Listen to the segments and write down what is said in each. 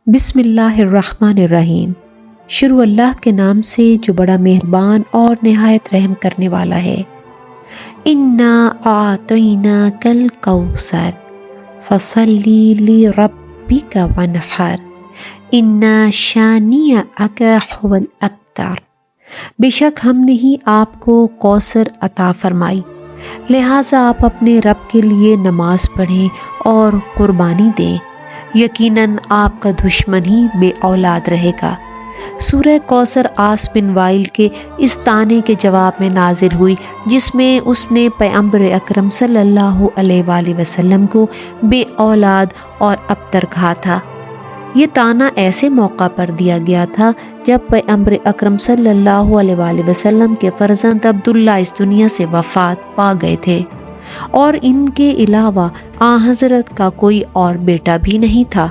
بسم اللہ الرحمن الرحیم۔ شروع اللہ کے نام سے جو بڑا مہربان اور نہایت رحم کرنے والا ہے۔ انا اعطیناک الکوثر فصلی لربک وانحر ان شانئک هو الابتر۔ بے شک ہم نے ہی آپ کو کوثر عطا فرمائی، لہٰذا آپ اپنے رب کے لیے نماز پڑھیں اور قربانی دیں، یقیناً آپ کا دشمن ہی بے اولاد رہے گا۔ سورہ کوثر عاص بن وائل کے اس طعنے کے جواب میں نازل ہوئی جس میں اس نے پیغمبر اکرم صلی اللہ علیہ وآلہ وسلم کو بے اولاد اور ابتر کہا تھا۔ یہ طعنہ ایسے موقع پر دیا گیا تھا جب پیغمبر اکرم صلی اللہ علیہ وآلہ وسلم کے فرزند عبداللہ اس دنیا سے وفات پا گئے تھے اور ان کے علاوہ آن حضرت کا کوئی اور بیٹا بھی نہیں تھا۔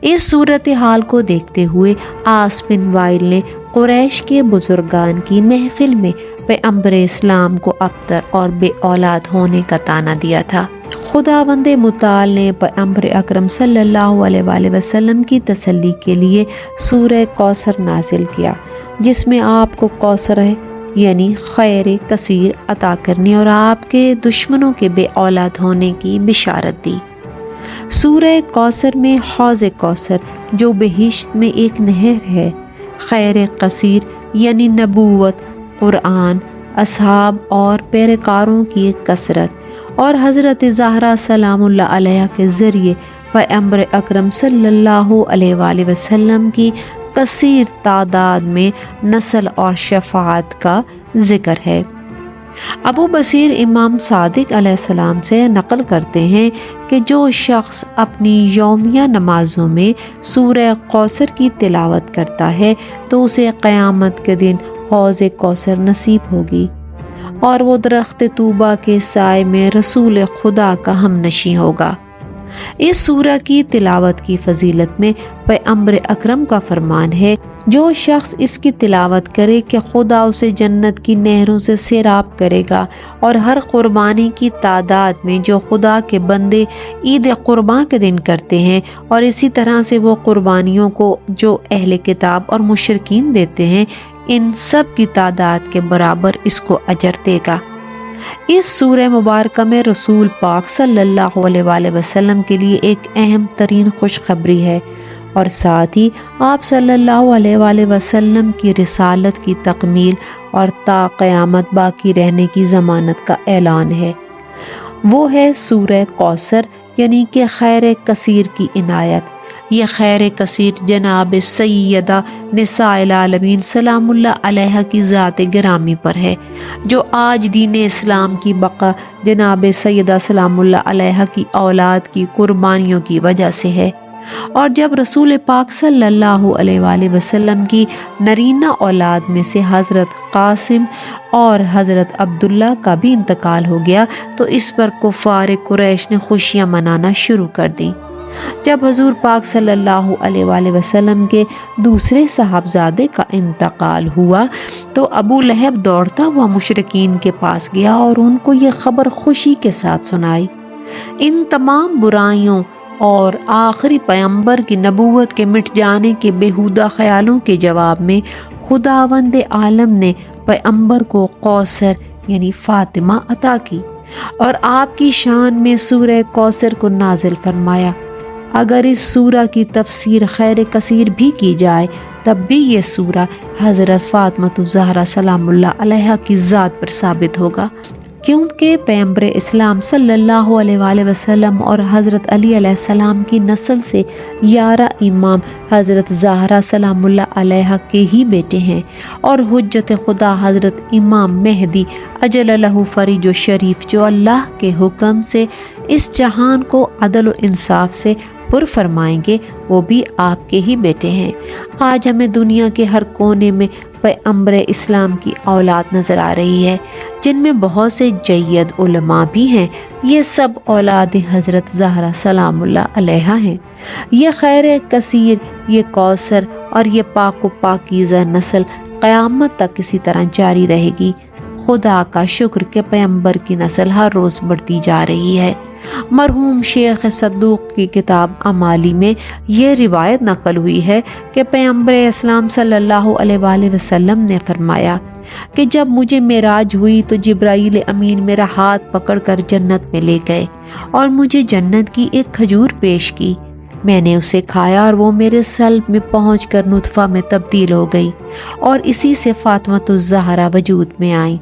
اس صورتحال کو دیکھتے ہوئے عاص بن وائل نے قریش کے بزرگان کی محفل میں پیغمبر اسلام کو ابتر اور بے اولاد ہونے کا طعنہ دیا تھا۔ خداوند متعال نے پیغمبر اکرم صلی اللہ علیہ وآلہ وسلم کی تسلی کے لیے سورہ کوثر نازل کیا جس میں آپ کو کوثر ہے یعنی خیر کثیر عطا کرنے اور آپ کے دشمنوں کے بے اولاد ہونے کی بشارت دی۔ سورہ کوثر میں حوض کوثر جو بہشت میں ایک نہر ہے، خیر کثیر یعنی نبوت، قرآن، اصحاب اور پیروکاروں کی کثرت اور حضرت زہرا سلام اللہ علیہ کے ذریعے پیغمبر اکرم صلی اللہ علیہ وآلہ وسلم کی کثیر تعداد میں نسل اور شفاعت کا ذکر ہے۔ ابو بصیر امام صادق علیہ السلام سے نقل کرتے ہیں کہ جو شخص اپنی یومیہ نمازوں میں سورہ کوثر کی تلاوت کرتا ہے تو اسے قیامت کے دن حوض کوثر نصیب ہوگی اور وہ درخت طوبہ کے سائے میں رسول خدا کا ہم نشیں ہوگا۔ اس سورہ کی تلاوت کی فضیلت میں پیغمبر اکرم کا فرمان ہے، جو شخص اس کی تلاوت کرے کہ خدا اسے جنت کی نہروں سے سیراب کرے گا، اور ہر قربانی کی تعداد میں جو خدا کے بندے عید قرباں کے دن کرتے ہیں اور اسی طرح سے وہ قربانیوں کو جو اہل کتاب اور مشرکین دیتے ہیں، ان سب کی تعداد کے برابر اس کو اجر دے گا۔ اس سورہ مبارکہ میں رسول پاک صلی اللہ علیہ وآلہ وسلم کے لیے ایک اہم ترین خوشخبری ہے اور ساتھ ہی آپ صلی اللہ علیہ وآلہ وسلم کی رسالت کی تکمیل اور تا قیامت باقی رہنے کی ضمانت کا اعلان ہے۔ وہ ہے سورہ کوثر یعنی کہ خیر کثیر کی عنایت۔ یہ خیر کثیر جناب سیدہ نساء العالمین سلام اللہ علیہ کی ذات گرامی پر ہے، جو آج دین اسلام کی بقا جناب سیدہ سلام اللہ علیہ کی اولاد کی قربانیوں کی وجہ سے ہے۔ اور جب رسول پاک صلی اللہ علیہ وآلہ وسلم کی نرینہ اولاد میں سے حضرت قاسم اور حضرت عبداللہ کا بھی انتقال ہو گیا تو اس پر کفار قریش نے خوشیاں منانا شروع کر دیں۔ جب حضور پاک صلی اللہ علیہ وآلہ وسلم کے دوسرے صاحبزادے کا انتقال ہوا تو ابو لہب دوڑتا ہوا مشرکین کے پاس گیا اور ان کو یہ خبر خوشی کے ساتھ سنائی۔ ان تمام برائیوں اور آخری پیغمبر کی نبوت کے مٹ جانے کے بیہودہ خیالوں کے جواب میں خداوند عالم نے پیغمبر کو کوثر یعنی فاطمہ عطا کی اور آپ کی شان میں سورہ کوثر کو نازل فرمایا۔ اگر اس سورہ کی تفسیر خیر کثیر بھی کی جائے تب بھی یہ سورہ حضرت فاطمہ الزہرا سلام اللہ علیہ کی ذات پر ثابت ہوگا، کیونکہ پیغمبر اسلام صلی اللہ علیہ وآلہ وسلم اور حضرت علی علیہ السلام کی نسل سے 11 امام حضرت زہرا سلام اللہ علیہ کے ہی بیٹے ہیں، اور حجت خدا حضرت امام مہدی اجل لہ فرج و شریف جو اللہ کے حکم سے اس جہان کو عدل و انصاف سے پر فرمائیں گے، وہ بھی آپ کے ہی بیٹے ہیں۔ آج ہمیں دنیا کے ہر کونے میں پیغمبر اسلام کی اولاد نظر آ رہی ہے، جن میں بہت سے جید علماء بھی ہیں۔ یہ سب اولاد حضرت زہرا سلام اللہ علیہ ہیں۔ یہ خیر کثیر، یہ کوثر اور یہ پاک و پاکیزہ نسل قیامت تک اسی طرح جاری رہے گی۔ خدا کا شکر کہ پیغمبر کی نسل ہر روز بڑھتی جا رہی ہے۔ مرحوم شیخ صدوق کی کتاب اعمالی میں یہ روایت نقل ہوئی ہے کہ پیغمبر اسلام صلی اللہ علیہ وآلہ وسلم نے فرمایا کہ جب مجھے معراج ہوئی تو جبرائیل امین میرا ہاتھ پکڑ کر جنت میں لے گئے اور مجھے جنت کی ایک کھجور پیش کی۔ میں نے اسے کھایا اور وہ میرے سلب میں پہنچ کر نطفہ میں تبدیل ہو گئی اور اسی سے فاطمۃ الزہرا وجود میں آئیں،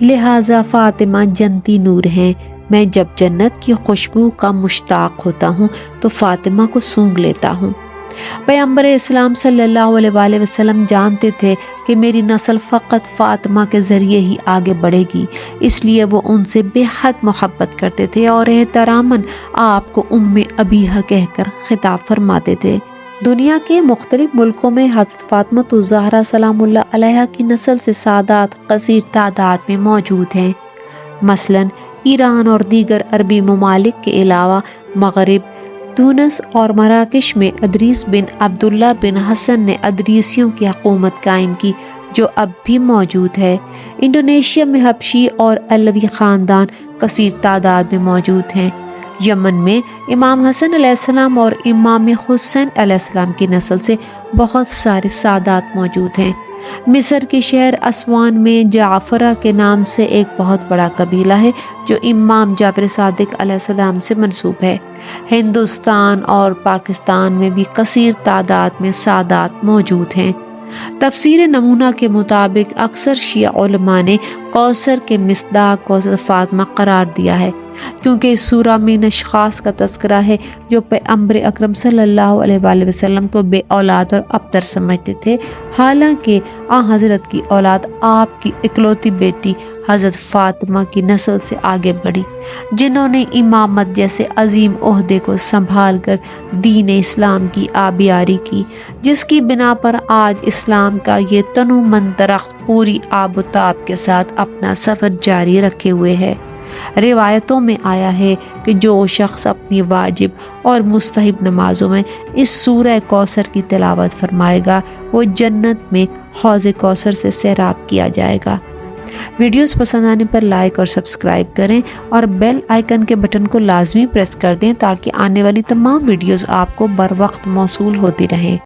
لہٰذا فاطمہ جنتی نور ہیں۔ میں جب جنت کی خوشبو کا مشتاق ہوتا ہوں تو فاطمہ کو سونگھ لیتا ہوں۔ پیغمبر اسلام صلی اللہ علیہ وآلہ وسلم جانتے تھے کہ میری نسل فقط فاطمہ کے ذریعے ہی آگے بڑھے گی، اس لیے وہ ان سے بے حد محبت کرتے تھے اور احتراماً آپ کو ام ابیہا کہہ کر خطاب فرماتے تھے۔ دنیا کے مختلف ملکوں میں حضرت فاطمۃ الزہرا سلام اللہ علیہا کی نسل سے سادات کثیر تعداد میں موجود ہیں۔ مثلاً ایران اور دیگر عربی ممالک کے علاوہ مغرب، تونس اور مراکش میں ادریس بن عبداللہ بن حسن نے ادریسیوں کی حکومت قائم کی جو اب بھی موجود ہے۔ انڈونیشیا میں حبشی اور علوی خاندان کثیر تعداد میں موجود ہیں۔ یمن میں امام حسن علیہ السلام اور امام حسین علیہ السلام کی نسل سے بہت سارے سادات موجود ہیں۔ مصر کے شہر اسوان میں جعفرہ کے نام سے ایک بہت بڑا قبیلہ ہے جو امام جعفر صادق علیہ السلام سے منسوب ہے۔ ہندوستان اور پاکستان میں بھی کثیر تعداد میں سادات موجود ہیں۔ تفسیر نمونہ کے مطابق اکثر شیعہ علماء نے کوثر کے مصداق کو حضرت فاطمہ قرار دیا ہے، کیونکہ اس سورہ میں ان اشخاص کا تذکرہ ہے جو پیغمبر اکرم صلی اللہ علیہ وآلہ وسلم کو بے اولاد اور ابتر سمجھتے تھے، حالانکہ آن حضرت کی اولاد آپ کی اکلوتی بیٹی حضرت فاطمہ کی نسل سے آگے بڑھی، جنہوں نے امامت جیسے عظیم عہدے کو سنبھال کر دین اسلام کی آبیاری کی، جس کی بنا پر آج اسلام کا یہ تنو من درخت پوری آب و تاب کے ساتھ اپنا سفر جاری رکھے ہوئے ہے۔ روایتوں میں آیا ہے کہ جو شخص اپنی واجب اور مستحب نمازوں میں اس سورہ کوثر کی تلاوت فرمائے گا وہ جنت میں حوض کوثر سے سیراب کیا جائے گا۔ ویڈیوز پسند آنے پر لائک اور سبسکرائب کریں اور بیل آئیکن کے بٹن کو لازمی پریس کر دیں تاکہ آنے والی تمام ویڈیوز آپ کو بر وقت موصول ہوتی رہیں۔